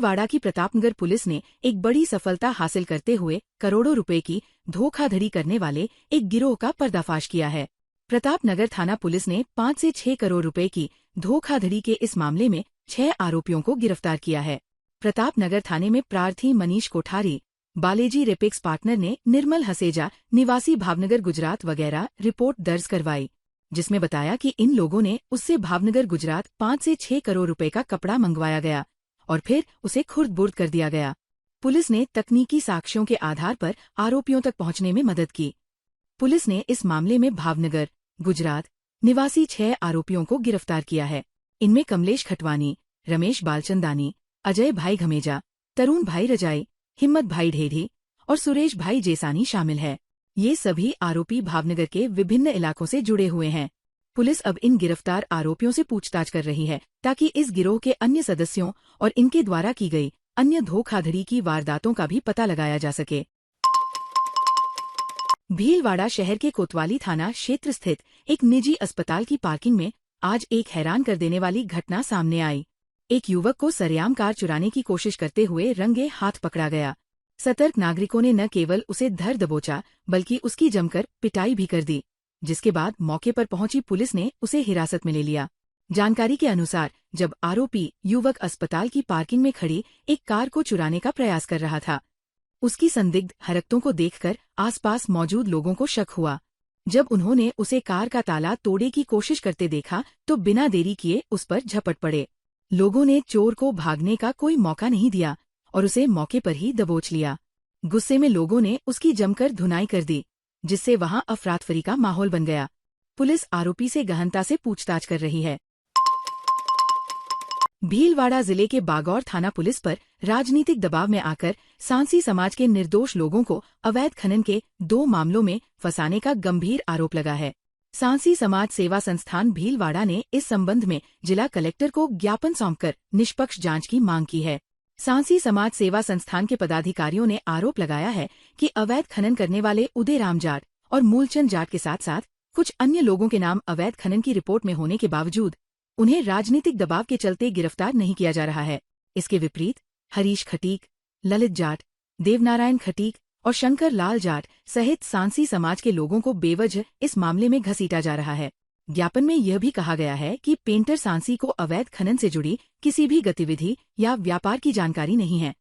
भीलवाड़ा की प्रतापनगर पुलिस ने एक बड़ी सफलता हासिल करते हुए करोड़ों रुपए की धोखाधड़ी करने वाले एक गिरोह का पर्दाफाश किया है। प्रतापनगर थाना पुलिस ने 5 से 6 करोड़ रुपए की धोखाधड़ी के इस मामले में 6 आरोपियों को गिरफ्तार किया है। प्रतापनगर थाने में प्रार्थी मनीष कोठारी, बालेजी रेपेक्स पार्टनर ने निर्मल हसेजा निवासी भावनगर गुजरात वगैरह रिपोर्ट दर्ज करवाई, जिसमें बताया कि इन लोगों ने उससे भावनगर गुजरात 5 से 6 करोड़ रुपए का कपड़ा मंगवाया गया और फिर उसे खुर्द-बुर्द कर दिया गया। पुलिस ने तकनीकी साक्ष्यों के आधार पर आरोपियों तक पहुंचने में मदद की। पुलिस ने इस मामले में भावनगर, गुजरात निवासी 6 आरोपियों को गिरफ्तार किया है। इनमें कमलेश खटवानी, रमेश बालचंदानी, अजय भाई घमेजा, तरुण भाई रजाई, हिम्मत भाई ढेढ़ी और सुरेश भाई जेसानी शामिल है। ये सभी आरोपी भावनगर के विभिन्न इलाकों से जुड़े हुए हैं। पुलिस अब इन गिरफ्तार आरोपियों से पूछताछ कर रही है ताकि इस गिरोह के अन्य सदस्यों और इनके द्वारा की गई अन्य धोखाधड़ी की वारदातों का भी पता लगाया जा सके। भीलवाड़ा शहर के कोतवाली थाना क्षेत्र स्थित एक निजी अस्पताल की पार्किंग में आज एक हैरान कर देने वाली घटना सामने आई। एक युवक को सरेआम कार चुराने की कोशिश करते हुए रंगे हाथ पकड़ा गया। सतर्क नागरिकों ने न केवल उसे धर दबोचा बल्कि उसकी जमकर पिटाई भी कर दी, जिसके बाद मौके पर पहुंची पुलिस ने उसे हिरासत में ले लिया। जानकारी के अनुसार जब आरोपी युवक अस्पताल की पार्किंग में खड़ी एक कार को चुराने का प्रयास कर रहा था, उसकी संदिग्ध हरकतों को देखकर आसपास मौजूद लोगों को शक हुआ। जब उन्होंने उसे कार का ताला तोड़ने की कोशिश करते देखा तो बिना देरी किए उस पर झपट पड़े। लोगों ने चोर को भागने का कोई मौका नहीं दिया और उसे मौके पर ही दबोच लिया। गुस्से में लोगों ने उसकी जमकर धुनाई कर दी, जिससे वहां अफरातफरी का माहौल बन गया। पुलिस आरोपी से गहनता से पूछताछ कर रही है। भीलवाड़ा जिले के बागौर थाना पुलिस पर राजनीतिक दबाव में आकर सांसी समाज के निर्दोष लोगों को अवैध खनन के 2 मामलों में फंसाने का गंभीर आरोप लगा है। सांसी समाज सेवा संस्थान भीलवाड़ा ने इस संबंध में जिला कलेक्टर को ज्ञापन सौंपकर निष्पक्ष जांच की मांग की है। सांसी समाज सेवा संस्थान के पदाधिकारियों ने आरोप लगाया है कि अवैध खनन करने वाले उदयराम जाट और मूलचंद जाट के साथ साथ कुछ अन्य लोगों के नाम अवैध खनन की रिपोर्ट में होने के बावजूद उन्हें राजनीतिक दबाव के चलते गिरफ्तार नहीं किया जा रहा है। इसके विपरीत हरीश खटीक, ललित जाट, देवनारायण खटीक और शंकर लाल जाट सहित सांसी समाज के लोगों को बेवजह इस मामले में घसीटा जा रहा है। ज्ञापन में यह भी कहा गया है कि पेंटर सांसी को अवैध खनन से जुड़ी किसी भी गतिविधि या व्यापार की जानकारी नहीं है।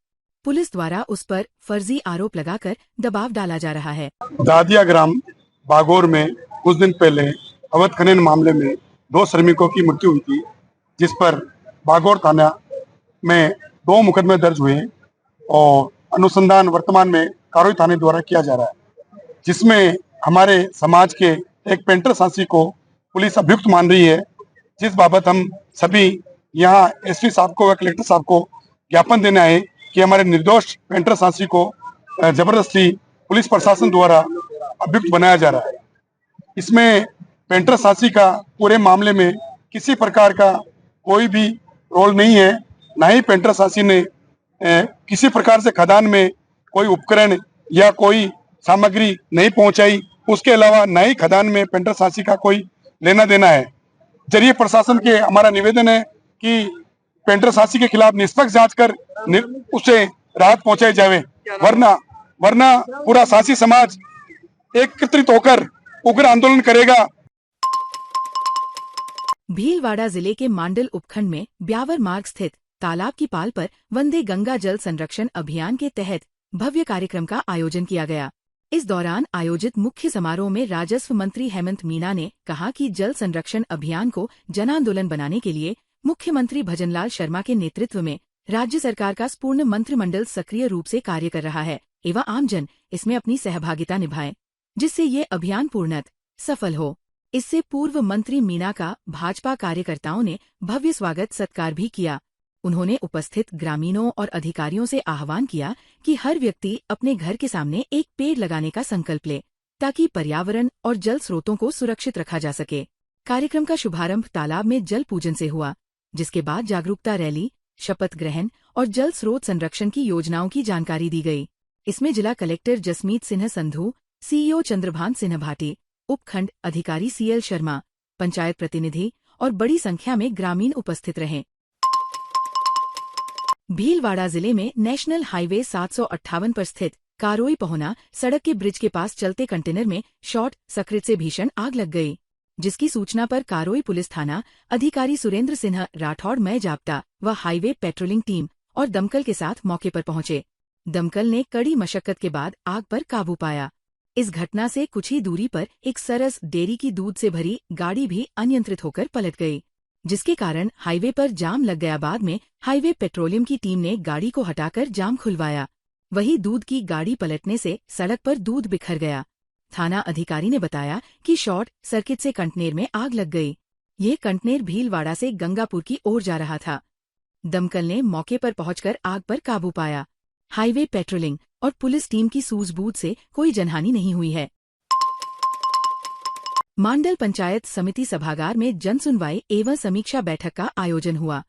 पुलिस द्वारा उस पर फर्जी आरोप लगाकर दबाव डाला जा रहा है। दादिया ग्राम बागौर में कुछ दिन पहले अवैध खनन मामले में 2 श्रमिकों की मृत्यु हुई थी, जिस पर बागौर थाना में 2 मुकदमे दर्ज हुए और अनुसंधान वर्तमान में कारोई थाने द्वारा किया जा रहा है, जिसमें हमारे समाज के एक पेंटर सांसी को पुलिस अभियुक्त मान रही है, जिस बाबत हम सभी यहाँ एसपी साहब को व कलेक्टर साहब को ज्ञापन देने आए कि हमारे निर्दोष पेंटर सांसी को जबरदस्ती पुलिस प्रशासन द्वारा अभियुक्त बनाया जा रहा है। इसमें पेंटर सांसी का पूरे मामले में किसी प्रकार का कोई भी रोल नहीं है। ना ही पेंटर सांसी ने किसी प्रकार से खदान में कोई उपकरण या कोई सामग्री नहीं पहुंचाई। उसके अलावा ना ही खदान में पेंटर सांसी का कोई लेना देना है। जरिए प्रशासन के हमारा निवेदन है कि पेंटर सांसी के खिलाफ निष्पक्ष जांच कर उसे राहत पहुंचाई जावे, वरना पूरा सांसी समाज एकत्रित होकर उग्र आंदोलन करेगा। भीलवाड़ा जिले के मांडल उपखंड में ब्यावर मार्ग स्थित तालाब की पाल पर वंदे गंगा जल संरक्षण अभियान के तहत भव्य कार्यक्रम का आयोजन किया गया। इस दौरान आयोजित मुख्य समारोह में राजस्व मंत्री हेमंत मीना ने कहा कि जल संरक्षण अभियान को जन आंदोलन बनाने के लिए मुख्यमंत्री भजनलाल शर्मा के नेतृत्व में राज्य सरकार का पूर्ण मंत्रिमंडल सक्रिय रूप से कार्य कर रहा है एवं आमजन इसमें अपनी सहभागिता निभाएं, जिससे ये अभियान पूर्णतः सफल हो। इससे पूर्व मंत्री मीना का भाजपा कार्यकर्ताओं ने भव्य स्वागत सत्कार भी किया। उन्होंने उपस्थित ग्रामीणों और अधिकारियों से आह्वान किया कि हर व्यक्ति अपने घर के सामने एक पेड़ लगाने का संकल्प ले, ताकि पर्यावरण और जल स्रोतों को सुरक्षित रखा जा सके। कार्यक्रम का शुभारंभ तालाब में जल पूजन से हुआ, जिसके बाद जागरूकता रैली, शपथ ग्रहण और जल स्रोत संरक्षण की योजनाओं की जानकारी दी गई। इसमें जिला कलेक्टर जसमीत सिन्हा संधू, सीईओ चंद्रभान सिन्हा भाटी, उपखंड अधिकारी सीएल शर्मा, पंचायत प्रतिनिधि और बड़ी संख्या में ग्रामीण उपस्थित रहे। भीलवाड़ा जिले में नेशनल हाईवे 758 पर स्थित कारोई पहुना सड़क के ब्रिज के पास चलते कंटेनर में शॉर्ट सर्किट से भीषण आग लग गई, जिसकी सूचना पर कारोई पुलिस थाना अधिकारी सुरेंद्र सिन्हा राठौड़ में जाप्ता व हाईवे पेट्रोलिंग टीम और दमकल के साथ मौके पर पहुंचे। दमकल ने कड़ी मशक्कत के बाद आग पर काबू पाया। इस घटना से कुछ ही दूरी पर एक सरस डेयरी की दूध से भरी गाड़ी भी अनियंत्रित होकर पलट गई, जिसके कारण हाईवे पर जाम लग गया। बाद में हाईवे पेट्रोलियम की टीम ने गाड़ी को हटाकर जाम खुलवाया। वहीं दूध की गाड़ी पलटने से सड़क पर दूध बिखर गया। थाना अधिकारी ने बताया कि शॉर्ट सर्किट से कंटेनर में आग लग गई। ये कंटेनर भीलवाड़ा से गंगापुर की ओर जा रहा था। दमकल ने मौके पर पहुंचकर आग पर काबू पाया। हाईवे पेट्रोलिंग और पुलिस टीम की सूझबूझ से कोई जनहानि नहीं हुई है। मांडल पंचायत समिति सभागार में जनसुनवाई एवं समीक्षा बैठक का आयोजन हुआ।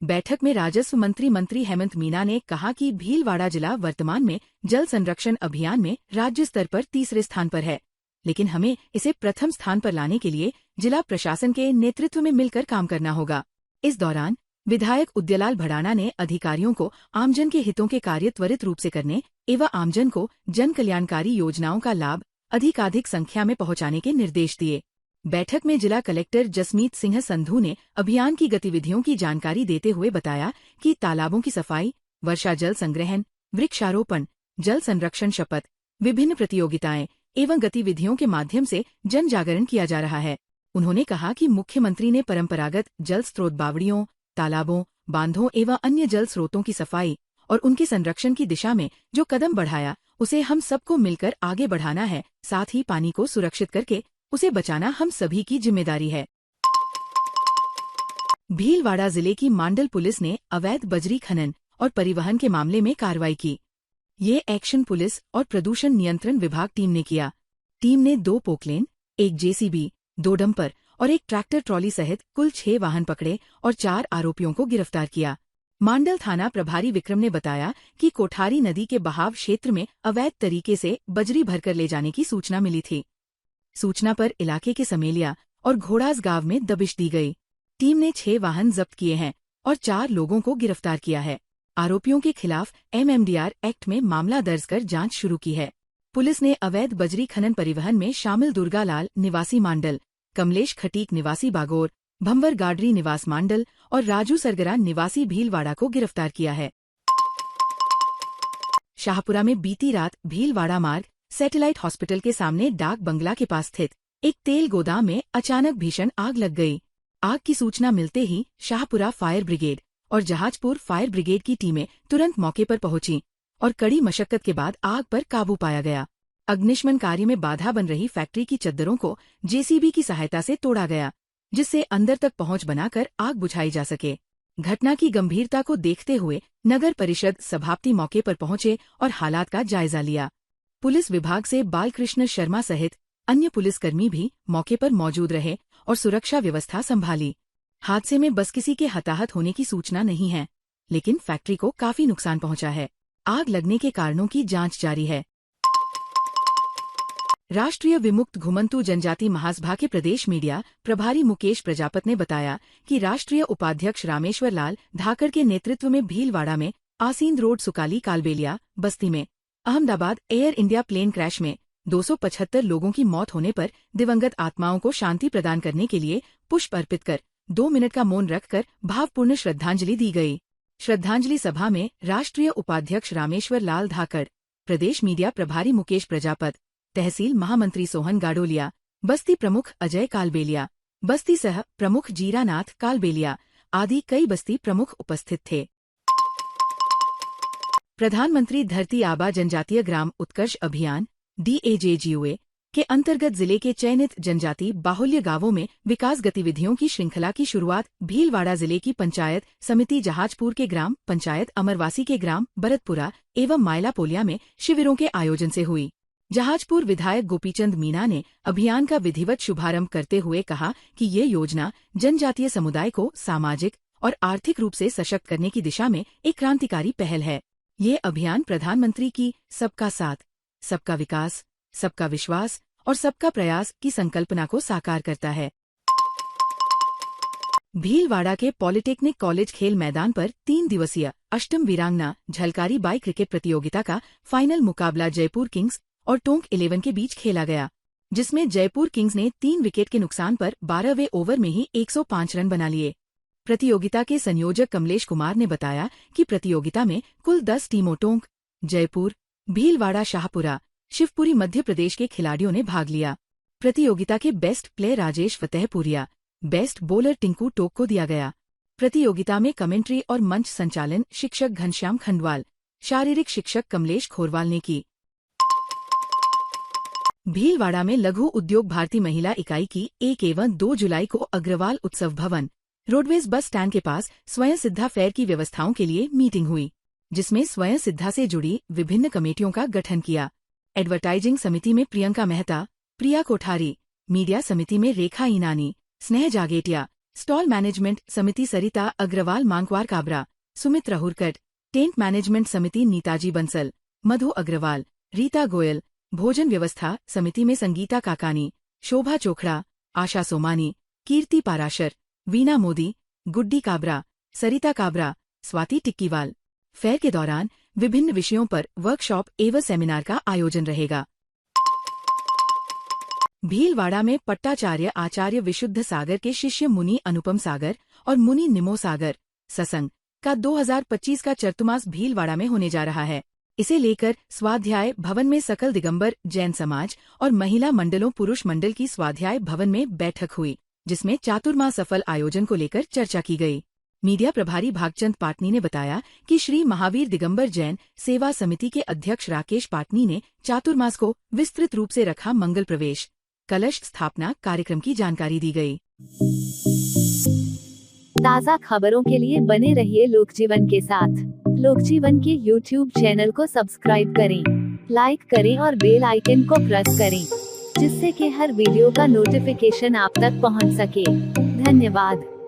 बैठक में राजस्व मंत्री हेमंत मीना ने कहा कि भीलवाड़ा जिला वर्तमान में जल संरक्षण अभियान में राज्य स्तर पर तीसरे स्थान पर है, लेकिन हमें इसे प्रथम स्थान पर लाने के लिए जिला प्रशासन के नेतृत्व में मिलकर काम करना होगा। इस दौरान विधायक उद्यलाल भड़ाना ने अधिकारियों को आमजन के हितों के कार्य त्वरित रूप से करने एवं आमजन को जन कल्याणकारी योजनाओं का लाभ अधिकाधिक संख्या में पहुंचाने के निर्देश दिए। बैठक में जिला कलेक्टर जसमीत सिंह संधू ने अभियान की गतिविधियों की जानकारी देते हुए बताया कि तालाबों की सफाई, वर्षा जल संग्रहण, वृक्षारोपण, जल संरक्षण शपथ, विभिन्न प्रतियोगिताएं एवं गतिविधियों के माध्यम से जन जागरण किया जा रहा है। उन्होंने कहा कि मुख्यमंत्री ने परंपरागत जल स्रोत बावड़ियों, तालाबों, बांधों एवं अन्य जल स्रोतों की सफाई और उनके संरक्षण की दिशा में जो कदम बढ़ाया, उसे हम सबको मिलकर आगे बढ़ाना है। साथ ही पानी को सुरक्षित करके उसे बचाना हम सभी की जिम्मेदारी है। भीलवाड़ा जिले की मांडल पुलिस ने अवैध बजरी खनन और परिवहन के मामले में कार्रवाई की। ये एक्शन पुलिस और प्रदूषण नियंत्रण विभाग टीम ने किया। टीम ने 2 पोकलेन, 1 जेसीबी, 2 डंपर और 1 ट्रैक्टर ट्रॉली सहित कुल 6 वाहन पकड़े और 4 आरोपियों को गिरफ्तार किया। मांडल थाना प्रभारी विक्रम ने बताया कि कोठारी नदी के बहाव क्षेत्र में अवैध तरीके से बजरी भरकर ले जाने की सूचना मिली थी। सूचना पर इलाके के समेलिया और घोड़ास गांव में दबिश दी गई। टीम ने 6 वाहन जब्त किए हैं और 4 लोगों को गिरफ्तार किया है। आरोपियों के खिलाफ MMDR एक्ट में मामला दर्ज कर जांच शुरू की है। पुलिस ने अवैध बजरी खनन परिवहन में शामिल दुर्गालाल निवासी मांडल, कमलेश खटीक निवासी बागोर, भंवर गाडरी निवास मांडल और राजू सरगरा निवासी भीलवाड़ा को गिरफ्तार किया है। शाहपुरा में बीती रात भीलवाड़ा मार्ग सैटेलाइट हॉस्पिटल के सामने डाक बंगला के पास स्थित एक तेल गोदाम में अचानक भीषण आग लग गई। आग की सूचना मिलते ही शाहपुरा फायर ब्रिगेड और जहाजपुर फायर ब्रिगेड की टीमें तुरंत मौके पर पहुंची और कड़ी मशक्कत के बाद आग पर काबू पाया गया। अग्निशमन कार्य में बाधा बन रही फैक्ट्री की चद्दरों को जेसीबी की सहायता से तोड़ा गया, जिससे अंदर तक पहुंच बनाकर आग बुझाई जा सके। घटना की गंभीरता को देखते हुए नगर परिषद सभापति मौके पर पहुंचे और हालात का जायजा लिया। पुलिस विभाग से बालकृष्ण शर्मा सहित अन्य पुलिसकर्मी भी मौके पर मौजूद रहे और सुरक्षा व्यवस्था संभाली। हादसे में बस किसी के हताहत होने की सूचना नहीं है, लेकिन फैक्ट्री को काफी नुकसान पहुंचा है। आग लगने के कारणों की जांच जारी है। राष्ट्रीय विमुक्त घुमंतु जनजाति महासभा के प्रदेश मीडिया प्रभारी मुकेश प्रजापत ने बताया कि राष्ट्रीय उपाध्यक्ष रामेश्वर लाल धाकड़ के नेतृत्व में भीलवाड़ा में आसींद रोड सुकाली कालबेलिया बस्ती में Ahmedabad Air India plane crash में 275 लोगों की मौत होने पर दिवंगत आत्माओं को शांति प्रदान करने के लिए पुष्प अर्पित कर 2 मिनट का मौन रखकर भावपूर्ण श्रद्धांजलि दी गई। श्रद्धांजलि सभा में राष्ट्रीय उपाध्यक्ष रामेश्वर लाल धाकड़, प्रदेश मीडिया प्रभारी मुकेश प्रजापत, तहसील महामंत्री सोहन गाडोलिया, बस्ती प्रमुख अजय कालबेलिया, बस्ती सह प्रमुख जीरानाथ कालबेलिया आदि कई बस्ती प्रमुख उपस्थित थे। प्रधानमंत्री धरती आबा जनजातीय ग्राम उत्कर्ष अभियान DAJGOA के अंतर्गत जिले के चयनित जनजाति बाहुल्य गांवों में विकास गतिविधियों की श्रृंखला की शुरुआत भीलवाड़ा जिले की पंचायत समिति जहाजपुर के ग्राम पंचायत अमरवासी के ग्राम बरतपुरा एवं मायला पोलिया में शिविरों के आयोजन से हुई। जहाजपुर विधायक गोपीचंद मीना ने अभियान का विधिवत शुभारंभ करते हुए कहा कि ये योजना जनजातीय समुदाय को सामाजिक और आर्थिक रूप से सशक्त करने की दिशा में एक क्रांतिकारी पहल है। ये अभियान प्रधानमंत्री की सबका साथ, सबका विकास, सबका विश्वास और सबका प्रयास की संकल्पना को साकार करता है। भीलवाड़ा के पॉलिटेक्निक कॉलेज खेल मैदान पर 3 दिवसीय अष्टम वीरांगना झलकारी बाई क्रिकेट प्रतियोगिता का फाइनल मुकाबला जयपुर किंग्स और टोंक 11 के बीच खेला गया, जिसमें जयपुर किंग्स ने 3 विकेट के नुकसान पर 12वें ओवर में ही 105 रन बना लिए। प्रतियोगिता के संयोजक कमलेश कुमार ने बताया कि प्रतियोगिता में कुल 10 टीमों टोंक, जयपुर, भीलवाड़ा, शाहपुरा, शिवपुरी मध्य प्रदेश के खिलाड़ियों ने भाग लिया। प्रतियोगिता के best player Rajesh Fatehpuria, best bowler Tinku Tok को दिया गया। प्रतियोगिता में कमेंट्री और मंच संचालन शिक्षक घनश्याम खंडवाल, शारीरिक शिक्षक कमलेश खोरवाल ने की। भीलवाड़ा में लघु उद्योग भारती महिला इकाई की 1 एवं 2 जुलाई को अग्रवाल उत्सव भवन, रोडवेज बस स्टैंड के पास स्वयं सिद्धा फेयर की व्यवस्थाओं के लिए मीटिंग हुई, जिसमें स्वयं सिद्धा से जुड़ी विभिन्न कमेटियों का गठन किया। एडवर्टाइजिंग समिति में प्रियंका मेहता, प्रिया कोठारी, मीडिया समिति में रेखा ईनानी, स्नेह जागेटिया, स्टॉल मैनेजमेंट समिति सरिता अग्रवाल मांकवार काबरा, सुमित राहुरकट, टेंट मैनेजमेंट समिति नीताजी बंसल, मधु अग्रवाल, रीता गोयल, भोजन व्यवस्था समिति में संगीता काकानी, शोभा चोखड़ा, आशा सोमानी, कीर्ति पाराशर, वीना मोदी, गुड्डी काबरा, सरिता काबरा, स्वाति टिक्कीवाल। फेयर के दौरान विभिन्न विषयों पर वर्कशॉप एवं सेमिनार का आयोजन रहेगा। भीलवाड़ा में पट्टाचार्य आचार्य विशुद्ध सागर के शिष्य मुनि अनुपम सागर और मुनि निमो सागर सत्संग का 2025 का चतुर्मास भीलवाड़ा में होने जा रहा है। इसे लेकर स्वाध्याय भवन में सकल दिगंबर जैन समाज और महिला मंडलों पुरुष मंडल की स्वाध्याय भवन में बैठक हुई, जिसमें चातुर्मास सफल आयोजन को लेकर चर्चा की गई। मीडिया प्रभारी भागचंद पाटनी ने बताया कि श्री महावीर दिगंबर जैन सेवा समिति के अध्यक्ष राकेश पाटनी ने चातुर्मास को विस्तृत रूप से रखा मंगल प्रवेश, कलश स्थापना कार्यक्रम की जानकारी दी गई। ताज़ा खबरों के लिए बने रहिए लोकजीवन के साथ। लोकजीवन के YouTube चैनल को सब्सक्राइब करें, लाइक करें और बेल आइकन को प्रेस करें, जिससे कि हर वीडियो का नोटिफिकेशन आप तक पहुंच सके। धन्यवाद।